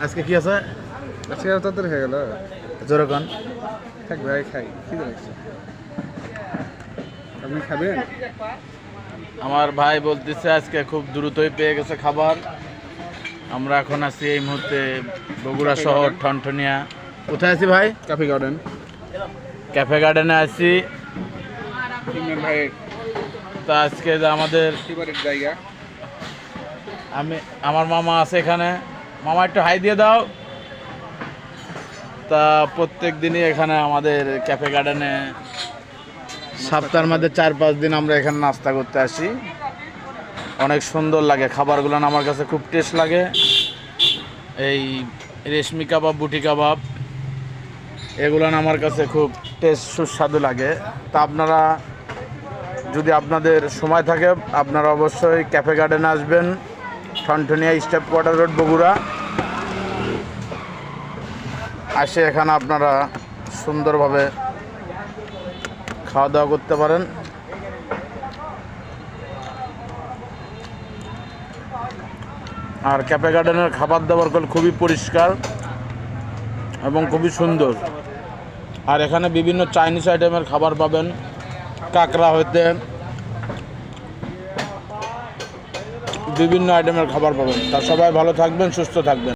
আজকে কি আছে? আজকে আর তাড়াতাড়ি হয়ে গেল। জোরকান থাক ভাই, খাই, খিদে লাগছে। আপনি খাবেন? আমার ভাই বলতেছে আজকে খুব দ্রুতই পেয়ে গেছে খাবার। আমরা এখন আছি এই মুহূর্তে বগুড়া শহর ঠনঠনিয়া। কোথায় আছি ভাই? Coffee garden. ক্যাফে গার্ডেনে আছি। ইমরান ভাইয়ের তা আজকে যে আমাদের ফেভারিট জায়গা। আমার মামা আছে এখানে। মামা একটু হাই দিয়ে দাও। তা প্রত্যেক দিনই এখানে আমাদের ক্যাফে গার্ডেনে সপ্তাহের মধ্যে 4-5 দিন আমরা এখানে নাস্তা করতে আসি। অনেক সুন্দর লাগে খাবারগুলো, আমার কাছে খুব টেস্ট লাগে। এই রেশমি কাবাব, বুটি কাবাব, এগুলো আমার কাছে খুব টেস্ট সুস্বাদু লাগে। তা আপনারা যদি আপনাদের সময় থাকে আপনারা অবশ্যই ক্যাফে গার্ডেনে আসবেন, Thanthania staff quarter road, Bogura. আসে এখানে আপনারা সুন্দরভাবে খাওয়া দাওয়া করতে পারেন। আর ক্যাফে গার্ডেনের খাবার দাবারগুলো খুবই পরিষ্কার এবং খুবই সুন্দর। আর এখানে বিভিন্ন চাইনিজ আইটেমের খাবার পাবেন, কাঁকড়া হইতে বিভিন্ন আইটেমের খাবার পাবেন। তা সবাই ভালো থাকবেন, সুস্থ থাকবেন।